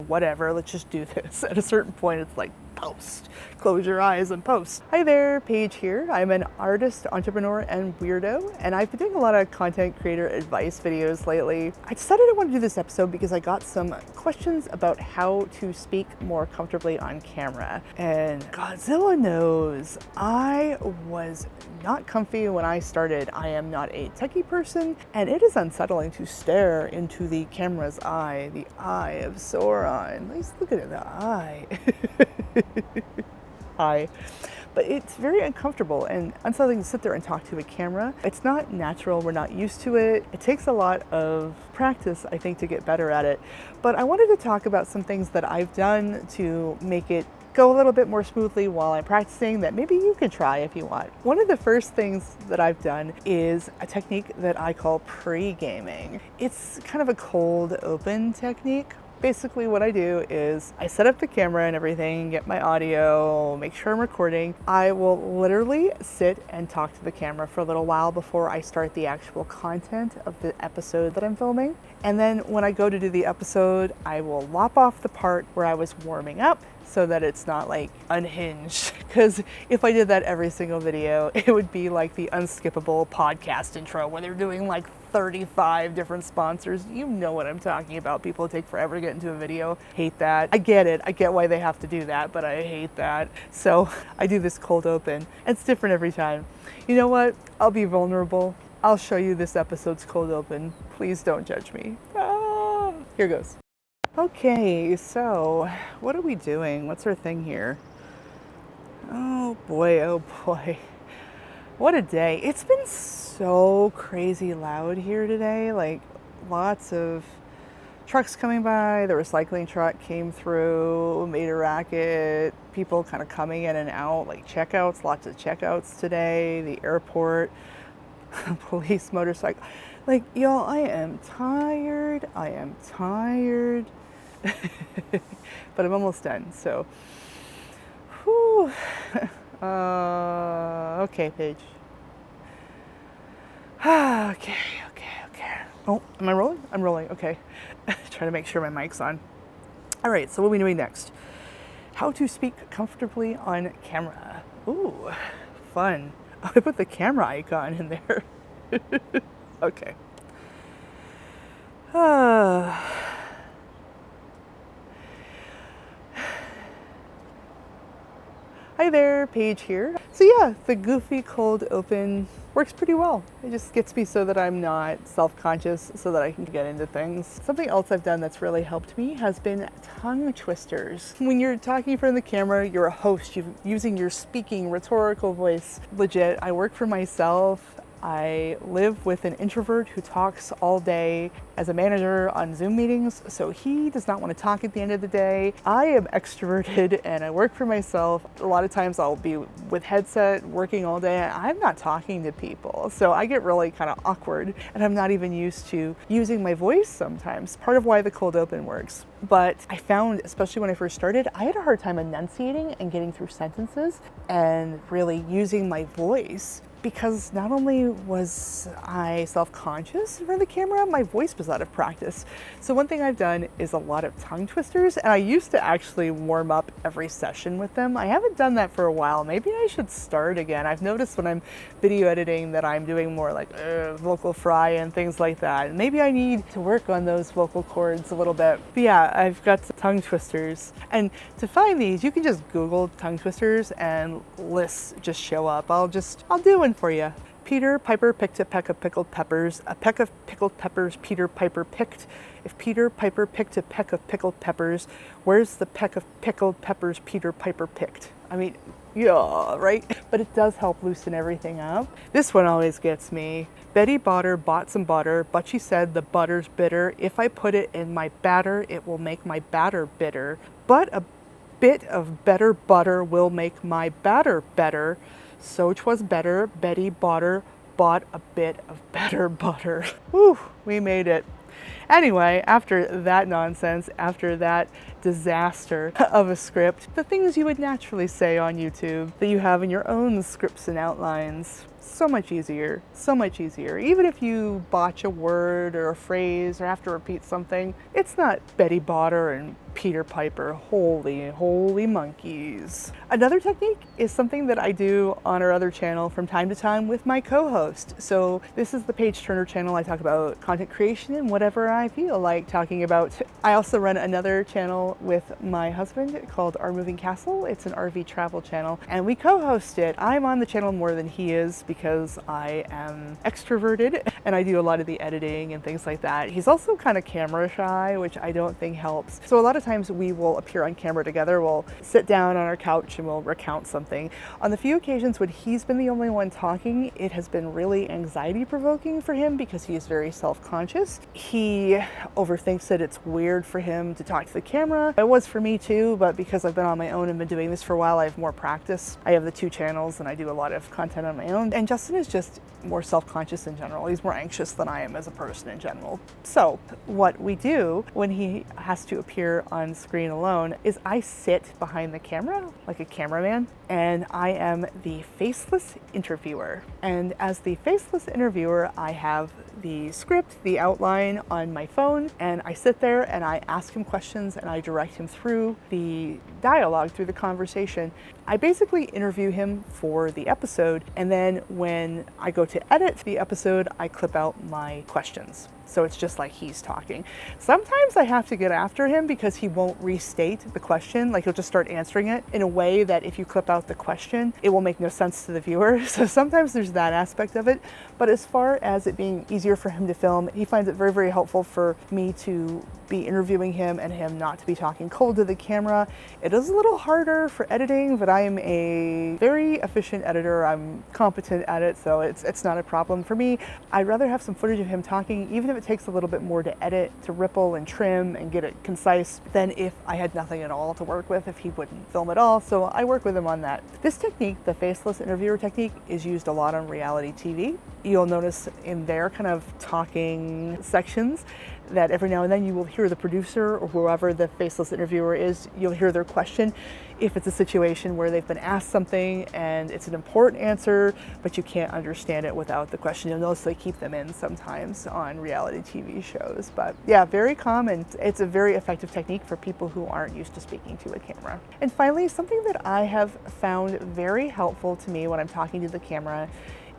whatever, let's just do this. At a certain point, it's like, post. Close your eyes and post. Hi there, Paige here. I'm an artist, entrepreneur, and weirdo, and I've been doing a lot of content creator advice videos lately. I decided I want to do this episode because I got some questions about how to speak more comfortably on camera. And Godzilla knows I was not comfy when I started. I am not a techie person, and it is unsettling to stare into the camera's eye, the eye of Sauron. Let's look at it, the eye. Hi. But it's very uncomfortable and unsettling to sit there and talk to a camera. It's not natural, we're not used to it. It takes a lot of practice, I think, to get better at it. But I wanted to talk about some things that I've done to make it go a little bit more smoothly while I'm practicing that maybe you could try if you want. One of the first things that I've done is a technique that I call pre-gaming. It's kind of a cold open technique. Basically what I do is I set up the camera and everything, get my audio, make sure I'm recording. I will literally sit and talk to the camera for a little while before I start the actual content of the episode that I'm filming. And then when I go to do the episode, I will lop off the part where I was warming up so that it's not like unhinged. Because if I did that every single video, it would be like the unskippable podcast intro where they're doing like 35 different sponsors. You know what I'm talking about. People take forever to get into a video. Hate that. I get it. I get why they have to do that, but I hate that. So I do this cold open. It's different every time. You know what? I'll be vulnerable. I'll show you this episode's cold open. Please don't judge me. Ah, here goes. Okay, so what are we doing? What's our thing here? Oh boy, oh boy. What a day. It's been so crazy loud here today. Like lots of trucks coming by. The recycling truck came through, made a racket. People kind of coming in and out, like checkouts, lots of checkouts today. The airport, police, motorcycle. Like, y'all, I am tired. I am tired. But I'm almost done, so. Whew. Okay, Paige. Okay. Oh, am I rolling? I'm rolling, okay. Trying to make sure my mic's on. All right, so what are we doing next? How to speak comfortably on camera. Ooh, fun. I put the camera icon in there. Okay. Hi there, Paige here. So yeah, the goofy cold open works pretty well. It just gets me so that I'm not self-conscious, so that I can get into things. Something else I've done that's really helped me has been tongue twisters. When you're talking in front of the camera, you're a host, you're using your speaking rhetorical voice. Legit, I work for myself. I live with an introvert who talks all day as a manager on Zoom meetings, so he does not want to talk at the end of the day. I am extroverted and I work for myself. A lot of times I'll be with headset working all day and I'm not talking to people, so I get really kind of awkward and I'm not even used to using my voice sometimes. Part of why the cold open works. But I found, especially when I first started, I had a hard time enunciating and getting through sentences and really using my voice. Because not only was I self-conscious in front of the camera, my voice was out of practice. So one thing I've done is a lot of tongue twisters, and I used to actually warm up every session with them. I haven't done that for a while. Maybe I should start again. I've noticed when I'm video editing that I'm doing more like vocal fry and things like that. Maybe I need to work on those vocal cords a little bit. But yeah, I've got some tongue twisters. And to find these, you can just Google tongue twisters and lists just show up. I'll do one for you. Peter Piper picked a peck of pickled peppers. A peck of pickled peppers Peter Piper picked. If Peter Piper picked a peck of pickled peppers, where's the peck of pickled peppers Peter Piper picked? I mean, yeah, right? But it does help loosen everything up. This one always gets me. Betty Botter bought some butter, but she said the butter's bitter. If I put it in my batter, it will make my batter bitter. But a bit of better butter will make my batter better. So 'twas better Betty Botter bought a bit of better butter. Whew, we made it. Anyway, after that nonsense, after that disaster of a script, the things you would naturally say on YouTube that you have in your own scripts and outlines, so much easier, so much easier. Even if you botch a word or a phrase or have to repeat something, it's not Betty Botter and Peter Piper, holy monkeys. Another technique is something that I do on our other channel from time to time with my co-host. So this is the Page Turner channel. I talk about content creation and whatever I feel like talking about. I also run another channel with my husband called Our Moving Castle. It's an RV travel channel, and we co-host it. I'm on the channel more than he is because I am extroverted and I do a lot of the editing and things like that. He's also kind of camera shy, which I don't think helps. So a lot of times we will appear on camera together. We'll sit down on our couch and we'll recount something. On the few occasions when he's been the only one talking, it has been really anxiety provoking for him because he is very self-conscious. He overthinks it. It's weird for him to talk to the camera. It was for me too, but because I've been on my own and been doing this for a while, I have more practice. I have the 2 channels and I do a lot of content on my own. And Justin is just more self-conscious in general. He's more anxious than I am as a person in general. So what we do when he has to appear on screen alone is I sit behind the camera like a cameraman, and I am the Faceless Interviewer. And as the Faceless Interviewer, I have the script, the outline on my phone, and I sit there and I ask him questions and I direct him through the dialogue, through the conversation. I basically interview him for the episode, and then when I go to edit the episode, I clip out my questions. So it's just like he's talking. Sometimes I have to get after him because he won't restate the question. Like, he'll just start answering it in a way that if you clip out the question, it will make no sense to the viewer. So sometimes there's that aspect of it. But as far as it being easier for him to film, he finds it very, very helpful for me to be interviewing him and him not to be talking cold to the camera. It is a little harder for editing, but I am a very efficient editor. I'm competent at it, so it's not a problem for me. I'd rather have some footage of him talking, even if it takes a little bit more to edit, to ripple and trim and get it concise, than if I had nothing at all to work with, if he wouldn't film at all. So I work with him on that. This technique, the Faceless Interviewer technique, is used a lot on reality TV. You'll notice in their kind of talking sections that every now and then you will hear the producer or whoever the Faceless Interviewer is, you'll hear their question. If it's a situation where they've been asked something and it's an important answer, but you can't understand it without the question, you'll notice they keep them in sometimes on reality TV shows. But yeah, very common. It's a very effective technique for people who aren't used to speaking to a camera. And finally, something that I have found very helpful to me when I'm talking to the camera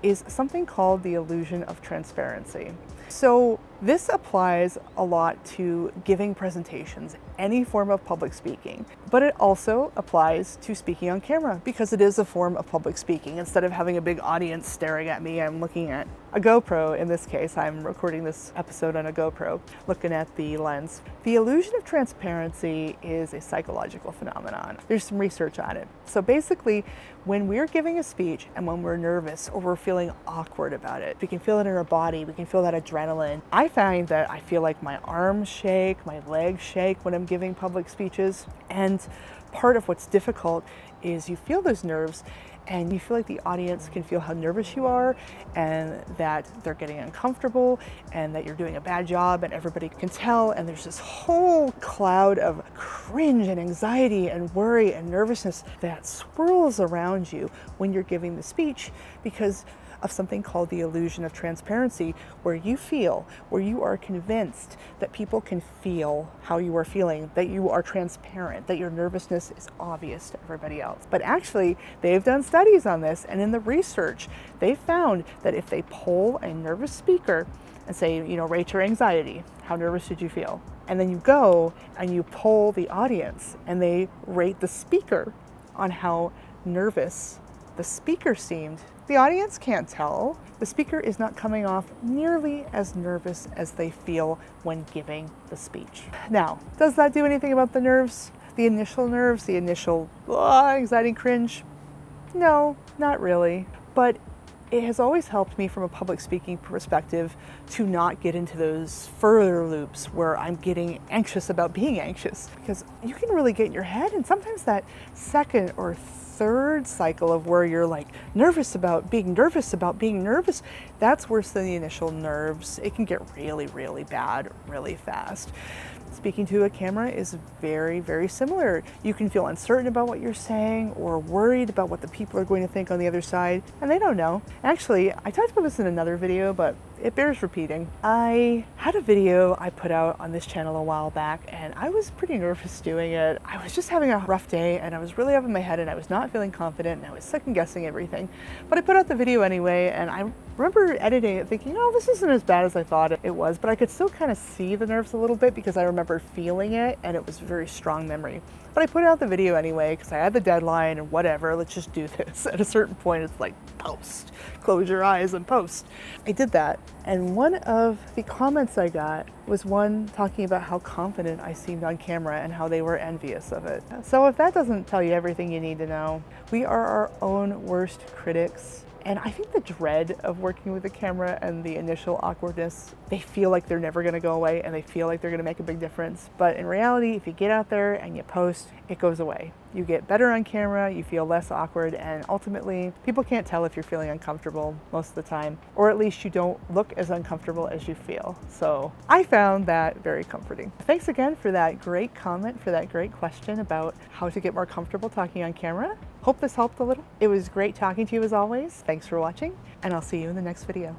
is something called the illusion of transparency. So this applies a lot to giving presentations, any form of public speaking, but it also applies to speaking on camera because it is a form of public speaking. Instead of having a big audience staring at me, I'm looking at a GoPro. In this case, I'm recording this episode on a GoPro, looking at the lens. The illusion of transparency is a psychological phenomenon. There's some research on it. So basically, when we're giving a speech and when we're nervous or we're feeling awkward about it, we can feel it in our body, we can feel that adrenaline. I find that I feel like my arms shake, my legs shake when I'm giving public speeches. And part of what's difficult is you feel those nerves and you feel like the audience can feel how nervous you are and that they're getting uncomfortable and that you're doing a bad job, and everybody can tell, and there's this whole cloud of cringe and anxiety and worry and nervousness that swirls around you when you're giving the speech because of something called the illusion of transparency, where you are convinced that people can feel how you are feeling, that you are transparent, that your nervousness is obvious to everybody else. But actually, they've done studies on this, and in the research, they found that if they poll a nervous speaker and say, rate your anxiety, how nervous did you feel? And then you go and you poll the audience and they rate the speaker on how nervous the speaker seemed. The audience can't tell. The speaker is not coming off nearly as nervous as they feel when giving the speech. Now, does that do anything about the nerves? The initial nerves, the initial anxiety and cringe? No, not really. But it has always helped me from a public speaking perspective to not get into those further loops where I'm getting anxious about being anxious, because you can really get in your head, and sometimes that second or third cycle of where you're like nervous about being nervous, that's worse than the initial nerves. It can get really, really bad really fast. Speaking to a camera is very, very similar. You can feel uncertain about what you're saying or worried about what the people are going to think on the other side, and they don't know. Actually, I talked about this in another video, but it bears repeating. I had a video I put out on this channel a while back, and I was pretty nervous doing it. I was just having a rough day, and I was really up in my head, and I was not feeling confident, and I was second guessing everything. But I put out the video anyway, and I remember editing it thinking, oh, this isn't as bad as I thought it was, but I could still kind of see the nerves a little bit because I remember feeling it, and it was a very strong memory. But I put out the video anyway because I had the deadline and whatever, let's just do this. At a certain point, it's like, post, close your eyes and post. I did that, and one of the comments I got was one talking about how confident I seemed on camera and how they were envious of it. So if that doesn't tell you everything you need to know, we are our own worst critics. And I think the dread of working with the camera and the initial awkwardness, they feel like they're never gonna go away and they feel like they're gonna make a big difference. But in reality, if you get out there and you post, it goes away. You get better on camera, you feel less awkward, and ultimately, people can't tell if you're feeling uncomfortable most of the time, or at least you don't look as uncomfortable as you feel. So I found that very comforting. Thanks again for that great comment, for that great question about how to get more comfortable talking on camera. Hope this helped a little. It was great talking to you as always. Thanks for watching, and I'll see you in the next video.